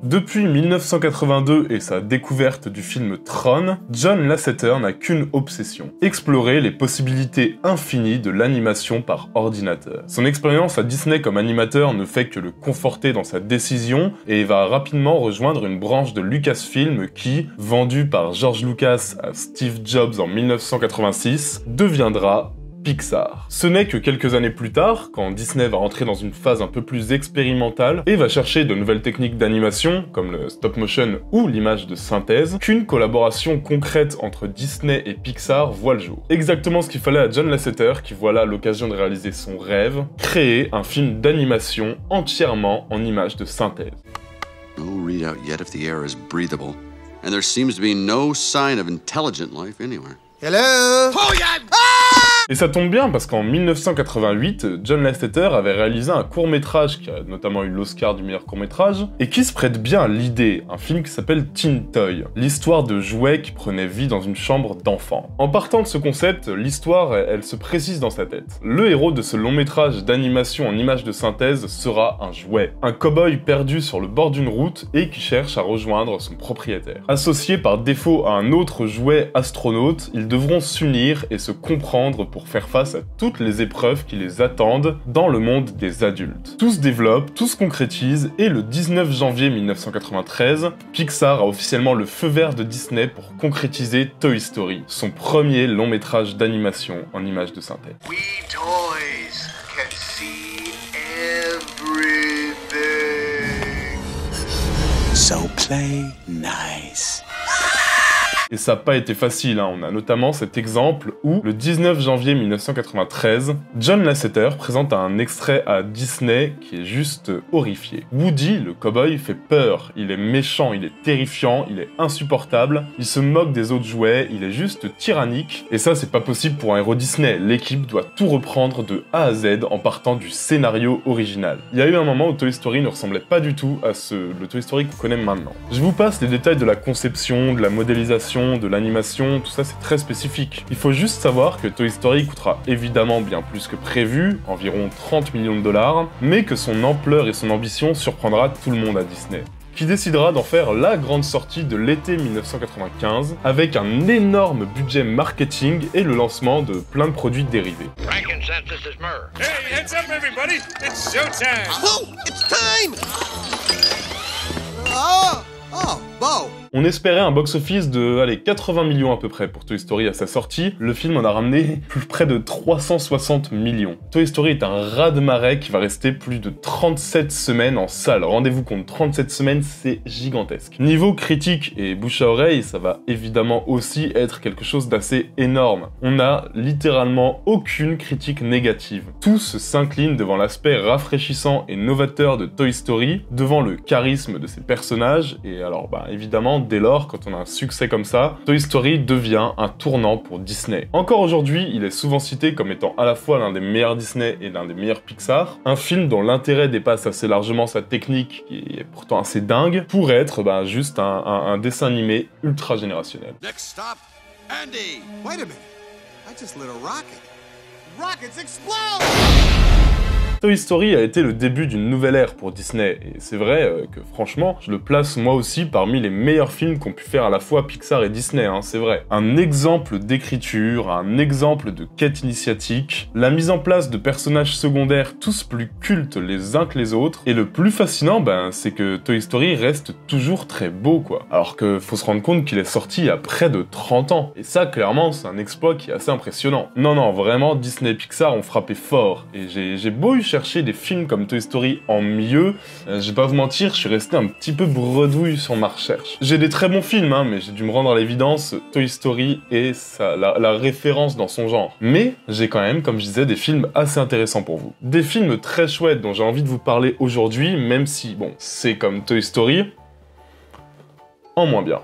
Depuis 1982 et sa découverte du film Tron, John Lasseter n'a qu'une obsession, explorer les possibilités infinies de l'animation par ordinateur. Son expérience à Disney comme animateur ne fait que le conforter dans sa décision et il va rapidement rejoindre une branche de Lucasfilm qui, vendue par George Lucas à Steve Jobs en 1986, deviendra Pixar. Ce n'est que quelques années plus tard, quand Disney va entrer dans une phase un peu plus expérimentale et va chercher de nouvelles techniques d'animation, comme le stop motion ou l'image de synthèse, qu'une collaboration concrète entre Disney et Pixar voit le jour. Exactement ce qu'il fallait à John Lasseter, qui voit là l'occasion de réaliser son rêve, créer un film d'animation entièrement en images de synthèse. No readout yet if the air is breathable, and there seems to be no sign of intelligent life anywhere. Hello? Oh yeah! Et ça tombe bien parce qu'en 1988, John Lasseter avait réalisé un court-métrage qui a notamment eu l'Oscar du meilleur court-métrage et qui se prête bien à l'idée, un film qui s'appelle Teen Toy, l'histoire de jouets qui prenaient vie dans une chambre d'enfants. En partant de ce concept, l'histoire, elle se précise dans sa tête. Le héros de ce long-métrage d'animation en images de synthèse sera un jouet, un cow-boy perdu sur le bord d'une route et qui cherche à rejoindre son propriétaire. Associé par défaut à un autre jouet astronaute, ils devront s'unir et se comprendre pour faire face à toutes les épreuves qui les attendent dans le monde des adultes. Tout se développe, tout se concrétise, et le 19 janvier 1993, Pixar a officiellement le feu vert de Disney pour concrétiser Toy Story, son premier long métrage d'animation en images de synthèse. We toys can see everything. So play nice. Et ça n'a pas été facile, hein. On a notamment cet exemple où, le 19 janvier 1993, John Lasseter présente un extrait à Disney qui est juste horrifié. Woody, le cow-boy, fait peur, il est méchant, il est terrifiant, il est insupportable, il se moque des autres jouets, il est juste tyrannique, et ça c'est pas possible pour un héros Disney, l'équipe doit tout reprendre de A à Z en partant du scénario original. Il y a eu un moment où Toy Story ne ressemblait pas du tout à le Toy Story qu'on connaît maintenant. Je vous passe les détails de la conception, de la modélisation, de l'animation, tout ça c'est très spécifique. Il faut juste savoir que Toy Story coûtera évidemment bien plus que prévu, environ 30 millions de dollars, mais que son ampleur et son ambition surprendra tout le monde à Disney, qui décidera d'en faire la grande sortie de l'été 1995, avec un énorme budget marketing et le lancement de plein de produits dérivés. Frankincense is myrrh. Hey, heads up everybody, it's showtime! Oh, it's time! Oh, Bo! On espérait un box-office de, allez, 80 millions à peu près pour Toy Story à sa sortie. Le film en a ramené plus près de 360 millions. Toy Story est un raz-de-marée qui va rester plus de 37 semaines en salle. Rendez-vous compte, 37 semaines, c'est gigantesque. Niveau critique et bouche à oreille, ça va évidemment aussi être quelque chose d'assez énorme. On n'a littéralement aucune critique négative. Tous s'inclinent devant l'aspect rafraîchissant et novateur de Toy Story, devant le charisme de ses personnages, et alors évidemment, dès lors, quand on a un succès comme ça, Toy Story devient un tournant pour Disney. Encore aujourd'hui, il est souvent cité comme étant à la fois l'un des meilleurs Disney et l'un des meilleurs Pixar, un film dont l'intérêt dépasse assez largement sa technique, qui est pourtant assez dingue, pour être juste un dessin animé ultra générationnel. Next stop, Andy! Wait a minute. I just lit a rocket. Rockets explode! Toy Story a été le début d'une nouvelle ère pour Disney, et c'est vrai que franchement, je le place moi aussi parmi les meilleurs films qu'ont pu faire à la fois Pixar et Disney, hein, c'est vrai. Un exemple d'écriture, un exemple de quête initiatique, la mise en place de personnages secondaires tous plus cultes les uns que les autres, et le plus fascinant, c'est que Toy Story reste toujours très beau, quoi. Alors que faut se rendre compte qu'il est sorti il y a près de 30 ans, et ça, clairement, c'est un exploit qui est assez impressionnant. Non, vraiment, Disney et Pixar ont frappé fort, et j'ai beau chercher des films comme Toy Story en mieux, je vais pas vous mentir, je suis resté un petit peu bredouille sur ma recherche. J'ai des très bons films, mais j'ai dû me rendre à l'évidence, Toy Story est la référence dans son genre. Mais j'ai quand même, comme je disais, des films assez intéressants pour vous. Des films très chouettes dont j'ai envie de vous parler aujourd'hui, même si, c'est comme Toy Story, en moins bien.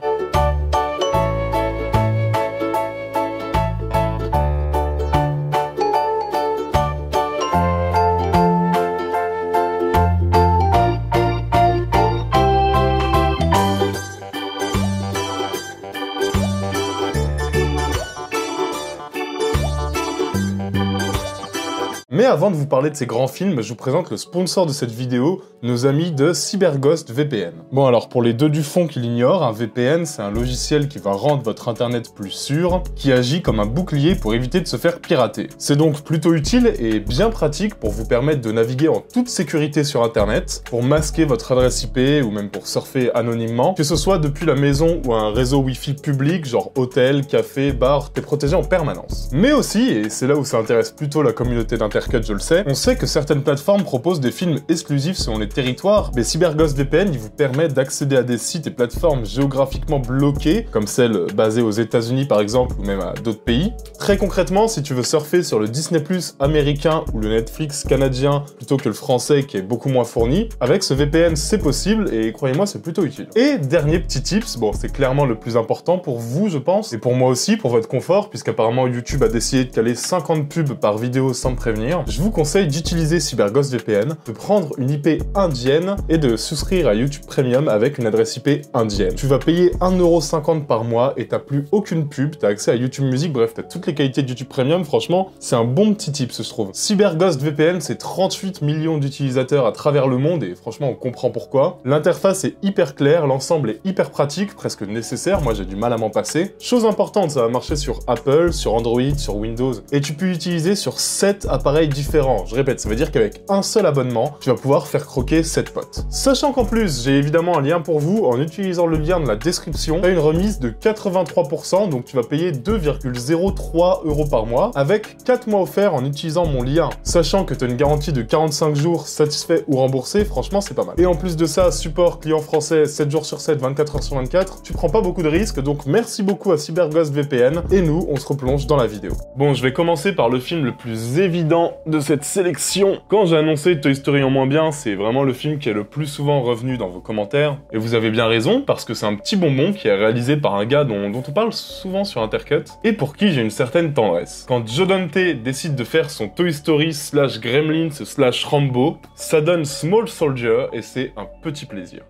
Mais avant de vous parler de ces grands films, je vous présente le sponsor de cette vidéo, nos amis de CyberGhost VPN. Bon alors pour les deux du fond qui l'ignorent, un VPN c'est un logiciel qui va rendre votre internet plus sûr, qui agit comme un bouclier pour éviter de se faire pirater. C'est donc plutôt utile et bien pratique pour vous permettre de naviguer en toute sécurité sur internet, pour masquer votre adresse IP ou même pour surfer anonymement, que ce soit depuis la maison ou un réseau Wi-Fi public, genre hôtel, café, bar, t'es protégé en permanence. Mais aussi, et c'est là où ça intéresse plutôt la communauté d'Intercut, je le sais, on sait que certaines plateformes proposent des films exclusifs selon les territoires, mais CyberGhost VPN, il vous permet d'accéder à des sites et plateformes géographiquement bloquées, comme celles basées aux États-Unis par exemple, ou même à d'autres pays. Très concrètement, si tu veux surfer sur le Disney+ américain ou le Netflix canadien plutôt que le français qui est beaucoup moins fourni, avec ce VPN c'est possible et croyez-moi c'est plutôt utile. Et dernier petit tips, bon c'est clairement le plus important pour vous je pense, et pour moi aussi, pour votre confort, puisqu'apparemment YouTube a décidé de caler 50 pubs par vidéo sans me prévenir, je vous conseille d'utiliser CyberGhost VPN, de prendre une IP indienne et de souscrire à YouTube Premium avec une adresse IP indienne. Tu vas payer 1,50€ par mois et t'as plus aucune pub, t'as accès à YouTube Music, bref t'as toutes les qualités de YouTube Premium, franchement c'est un bon petit tips je trouve. CyberGhost VPN c'est 38 millions d'utilisateurs à travers le monde et franchement on comprend pourquoi. L'interface est hyper claire, l'ensemble est hyper pratique, presque nécessaire, moi j'ai du mal à m'en passer. Chose importante, ça va marcher sur Apple, sur Android, sur Windows, et tu peux l'utiliser sur 7 appareils différents. Je répète, ça veut dire qu'avec un seul abonnement, tu vas pouvoir faire croquer 7 potes. Sachant qu'en plus, j'ai évidemment un lien pour vous, en utilisant le lien de la description, tu as une remise de 83%, donc tu vas payer 2,03€ par mois, avec 4 mois offerts en utilisant mon lien. Sachant que tu as une garantie de 45 jours satisfait ou remboursé, franchement c'est pas mal. Et en plus de ça, support client français 7 jours sur 7, 24 heures sur 24, tu prends pas beaucoup de risques, donc merci beaucoup à CyberGhost VPN, et nous, on se replonge dans la vidéo. Bon, je vais commencer par le film le plus évident de cette sélection. Quand j'ai annoncé Toy Story en moins bien, c'est vraiment le film qui est le plus souvent revenu dans vos commentaires, et vous avez bien raison, parce que c'est un petit bonbon qui est réalisé par un gars dont on parle souvent sur Intercut, et pour qui j'ai une certaine tendresse. Quand Joe Dante décide de faire son Toy Story / Gremlins / Rambo, ça donne Small Soldier, et c'est un petit plaisir.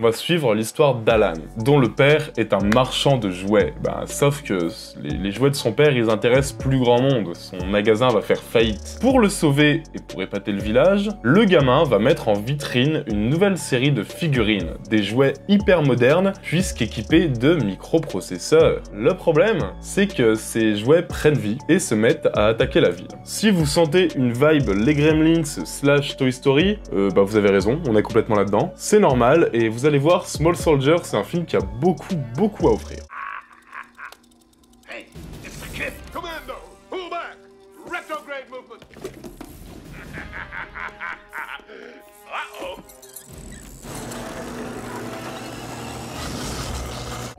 On va suivre l'histoire d'Alan, dont le père est un marchand de jouets. Sauf que les jouets de son père, ils intéressent plus grand monde. Son magasin va faire faillite. Pour le sauver et pour épater le village, le gamin va mettre en vitrine une nouvelle série de figurines, des jouets hyper modernes, puisqu'équipés de microprocesseurs. Le problème, c'est que ces jouets prennent vie et se mettent à attaquer la ville. Si vous sentez une vibe les Gremlins / Toy Story, vous avez raison, on est complètement là-dedans. C'est normal et vous allez voir, Small Soldier, c'est un film qui a beaucoup à offrir. Hey, it's the kid. Commando, pull back. Retrograde movement. Uh-oh.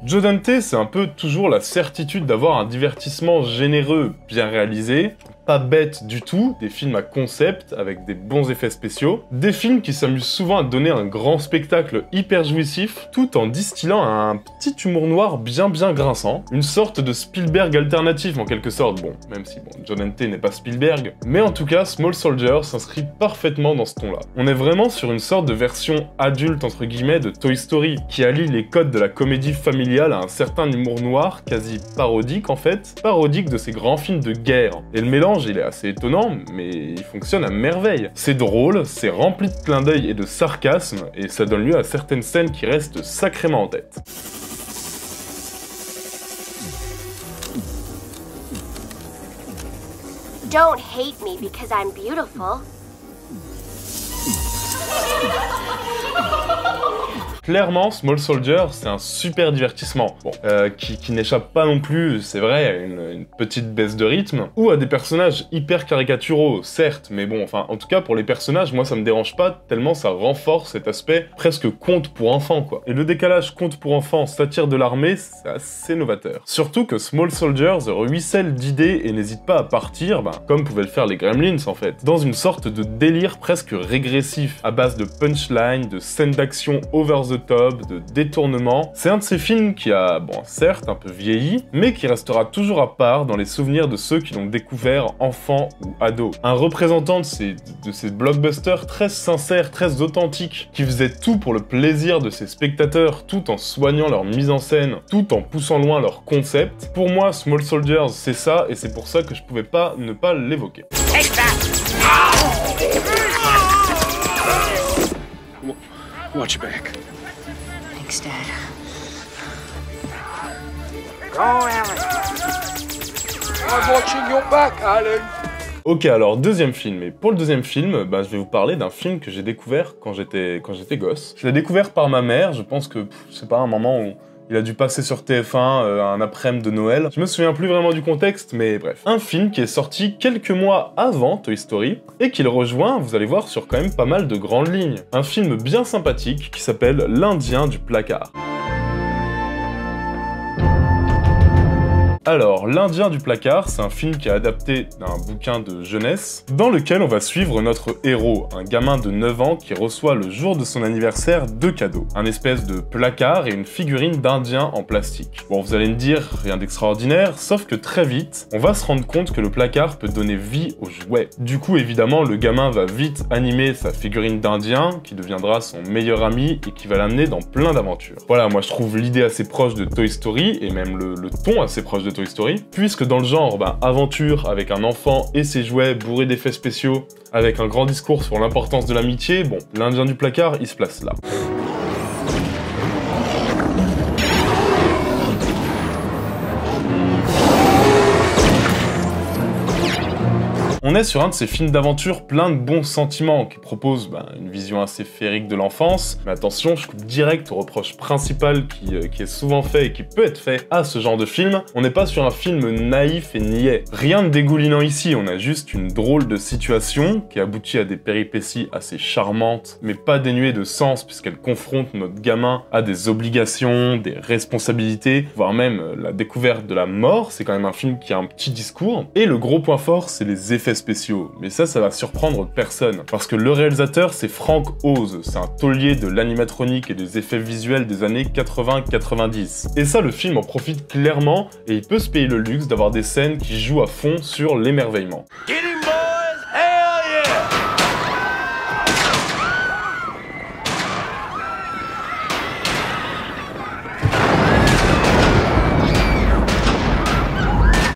Joe Dante, c'est un peu toujours la certitude d'avoir un divertissement généreux, bien réalisé, pas bête du tout, des films à concept avec des bons effets spéciaux, des films qui s'amusent souvent à donner un grand spectacle hyper jouissif, tout en distillant un petit humour noir bien grinçant, une sorte de Spielberg alternatif en quelque sorte, bon, même si Joe Dante n'est pas Spielberg, mais en tout cas Small Soldier s'inscrit parfaitement dans ce ton-là. On est vraiment sur une sorte de version adulte entre guillemets de Toy Story, qui allie les codes de la comédie familiale à un certain humour noir, quasi parodique en fait, parodique de ces grands films de guerre, et le mélange il est assez étonnant, mais il fonctionne à merveille. C'est drôle, c'est rempli de clins d'œil et de sarcasme, et ça donne lieu à certaines scènes qui restent sacrément en tête. Don't hate me because I'm beautiful. Clairement, Small Soldier, c'est un super divertissement, bon, qui n'échappe pas non plus, c'est vrai, à une petite baisse de rythme, ou à des personnages hyper caricaturaux, certes, mais bon, enfin, en tout cas, pour les personnages, moi, ça me dérange pas, tellement ça renforce cet aspect presque conte pour enfants, quoi. Et le décalage conte pour enfants, satire de l'armée, c'est assez novateur. Surtout que Small Soldiers ruisselle d'idées et n'hésite pas à partir, comme pouvaient le faire les Gremlins, en fait, dans une sorte de délire presque régressif, à base de punchlines, de scènes d'action over the top, de détournement. C'est un de ces films qui a, bon, certes un peu vieilli, mais qui restera toujours à part dans les souvenirs de ceux qui l'ont découvert enfant ou ado. Un représentant de ces blockbusters très sincères, très authentiques, qui faisaient tout pour le plaisir de ses spectateurs, tout en soignant leur mise en scène, tout en poussant loin leur concept. Pour moi, Small Soldiers, c'est ça, et c'est pour ça que je pouvais pas ne pas l'évoquer. Watch your back. Thanks, Dad. Go, Alan. I'm watching your back, Alan. Ok, alors deuxième film, et pour le deuxième film, je vais vous parler d'un film que j'ai découvert quand j'étais gosse. Je l'ai découvert par ma mère, je pense que, c'est pas un moment où il a dû passer sur TF1 un après-midi de Noël. Je me souviens plus vraiment du contexte, mais bref. Un film qui est sorti quelques mois avant Toy Story, et qui le rejoint, vous allez voir, sur quand même pas mal de grandes lignes. Un film bien sympathique qui s'appelle L'Indien du placard. Alors, L'Indien du placard, c'est un film qui est adapté d'un bouquin de jeunesse, dans lequel on va suivre notre héros, un gamin de 9 ans qui reçoit le jour de son anniversaire 2 cadeaux. Un espèce de placard et une figurine d'Indien en plastique. Bon, vous allez me dire, rien d'extraordinaire, sauf que très vite, on va se rendre compte que le placard peut donner vie aux jouets. Du coup, évidemment, le gamin va vite animer sa figurine d'Indien, qui deviendra son meilleur ami et qui va l'amener dans plein d'aventures. Voilà, moi je trouve l'idée assez proche de Toy Story, et même le ton assez proche de Toy Story, puisque dans le genre aventure avec un enfant et ses jouets bourrés d'effets spéciaux, avec un grand discours sur l'importance de l'amitié, bon, l'Indien du placard, il se place là. On est sur un de ces films d'aventure plein de bons sentiments, qui propose une vision assez féerique de l'enfance, mais attention, je coupe direct au reproche principal qui est souvent fait et qui peut être fait à ce genre de film. On n'est pas sur un film naïf et niais. Rien de dégoulinant ici, on a juste une drôle de situation qui aboutit à des péripéties assez charmantes, mais pas dénuées de sens puisqu'elle confronte notre gamin à des obligations, des responsabilités, voire même la découverte de la mort. C'est quand même un film qui a un petit discours. Et le gros point fort, c'est les effets spéciaux. Mais ça va surprendre personne. Parce que le réalisateur, c'est Frank Oz. C'est un taulier de l'animatronique et des effets visuels des années 80-90. Et ça, le film en profite clairement et il peut se payer le luxe d'avoir des scènes qui jouent à fond sur l'émerveillement. Get him, boys! Hell yeah!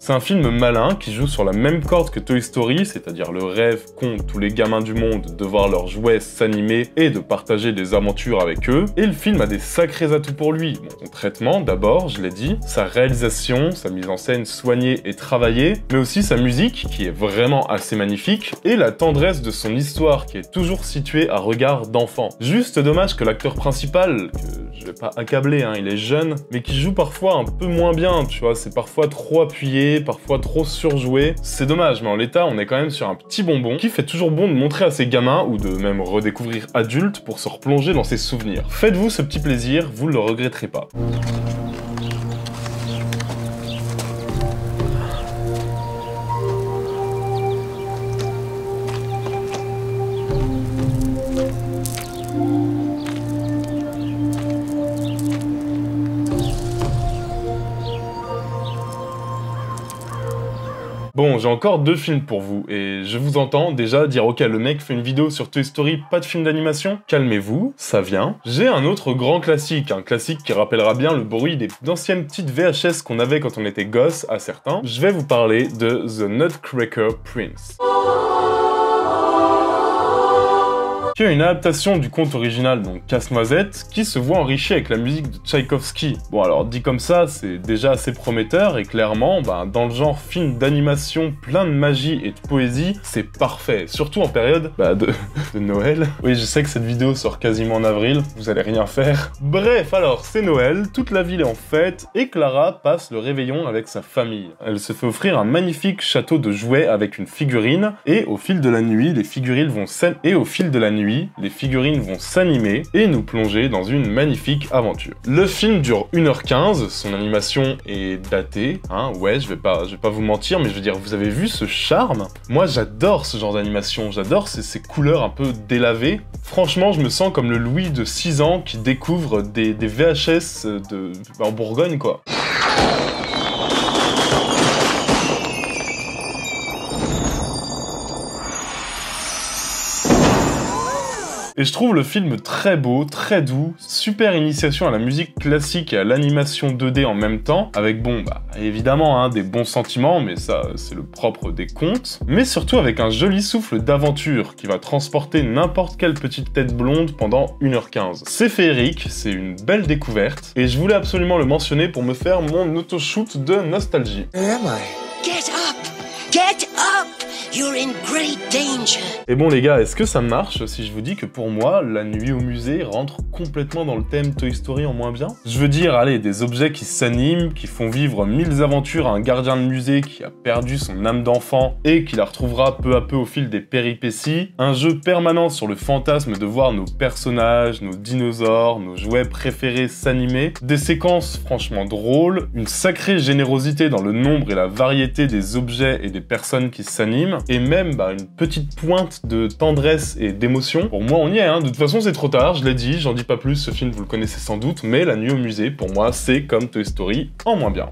C'est un film malin qui joue sur la même corde que Toy Story, c'est-à-dire le rêve qu'ont tous les gamins du monde de voir leurs jouets s'animer et de partager des aventures avec eux. Et le film a des sacrés atouts pour lui. Bon, son traitement, d'abord, je l'ai dit, sa réalisation, sa mise en scène soignée et travaillée, mais aussi sa musique, qui est vraiment assez magnifique, et la tendresse de son histoire, qui est toujours située à regard d'enfant. Juste dommage que l'acteur principal, que je vais pas accabler, il est jeune, mais qui joue parfois un peu moins bien, tu vois, c'est parfois trop appuyé, parfois trop surjoué. C'est dommage, mais en l'état, on est quand même sur un petit bonbon qui fait toujours bon de montrer à ses gamins, ou de même redécouvrir adultes, pour se replonger dans ses souvenirs. Faites-vous ce petit plaisir, vous ne le regretterez pas. Bon, j'ai encore 2 films pour vous, et je vous entends déjà dire « Ok, le mec fait une vidéo sur Toy Story, pas de film d'animation ?» Calmez-vous, ça vient. J'ai un autre grand classique, un classique qui rappellera bien le bruit des anciennes petites VHS qu'on avait quand on était gosse à certains. Je vais vous parler de The Nutcracker Prince, qui est une adaptation du conte original, donc Casse-Noisette, qui se voit enrichi avec la musique de Tchaïkovski. Bon alors, dit comme ça, c'est déjà assez prometteur, et clairement, dans le genre film d'animation plein de magie et de poésie, c'est parfait, surtout en période de Noël. Oui, je sais que cette vidéo sort quasiment en avril, vous allez rien faire. Bref, alors, c'est Noël, toute la ville est en fête, et Clara passe le réveillon avec sa famille. Elle se fait offrir un magnifique château de jouets avec une figurine, et au fil de la nuit, les figurines vont s'aimer, nuit, les figurines vont s'animer et nous plonger dans une magnifique aventure. Le film dure 1h15, son animation est datée, hein, ouais, je vais pas vous mentir, mais je veux dire, vous avez vu ce charme? Moi, j'adore ce genre d'animation, j'adore ces couleurs un peu délavées. Franchement, je me sens comme le Louis de 6 ans qui découvre des VHS en Bourgogne, quoi. Et je trouve le film très beau, très doux, super initiation à la musique classique et à l'animation 2D en même temps, avec bon, bah évidemment hein, des bons sentiments, mais ça c'est le propre des contes, mais surtout avec un joli souffle d'aventure qui va transporter n'importe quelle petite tête blonde pendant 1h15. C'est féerique, c'est une belle découverte, et je voulais absolument le mentionner pour me faire mon auto-shoot de nostalgie. Where am I? Get up! Get up! You're in great danger. Et bon les gars, est-ce que ça marche si je vous dis que pour moi, la nuit au musée rentre complètement dans le thème Toy Story en moins bien? Je veux dire, allez, des objets qui s'animent, qui font vivre 1000 aventures à un gardien de musée qui a perdu son âme d'enfant et qui la retrouvera peu à peu au fil des péripéties, un jeu permanent sur le fantasme de voir nos personnages, nos dinosaures, nos jouets préférés s'animer, des séquences franchement drôles, une sacrée générosité dans le nombre et la variété des objets et des personnes qui s'animent, et même une petite pointe de tendresse et d'émotion. Pour moi, on y est, hein. De toute façon, c'est trop tard, je l'ai dit, j'en dis pas plus, ce film, vous le connaissez sans doute, mais La Nuit au musée, pour moi, c'est comme Toy Story en moins bien.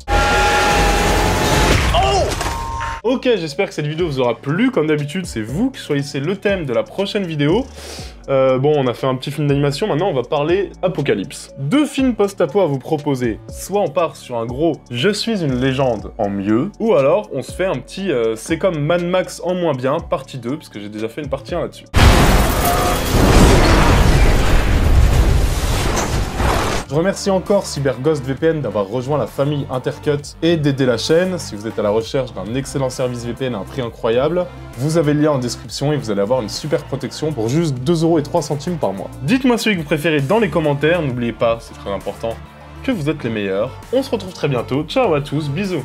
Ok, j'espère que cette vidéo vous aura plu. Comme d'habitude, c'est vous qui choisissez le thème de la prochaine vidéo. Bon, on a fait un petit film d'animation, maintenant on va parler Apocalypse. 2 films post-apo à vous proposer. Soit on part sur un gros « Je suis une légende » en mieux, ou alors on se fait un petit « C'est comme Mad Max en moins bien » partie 2, parce que j'ai déjà fait une partie 1 là-dessus. Je remercie encore CyberGhost VPN d'avoir rejoint la famille Intercut et d'aider la chaîne. Si vous êtes à la recherche d'un excellent service VPN à un prix incroyable, vous avez le lien en description et vous allez avoir une super protection pour juste 2,03 € par mois. Dites-moi celui que vous préférez dans les commentaires, n'oubliez pas, c'est très important, que vous êtes les meilleurs. On se retrouve très bientôt, ciao à tous, bisous.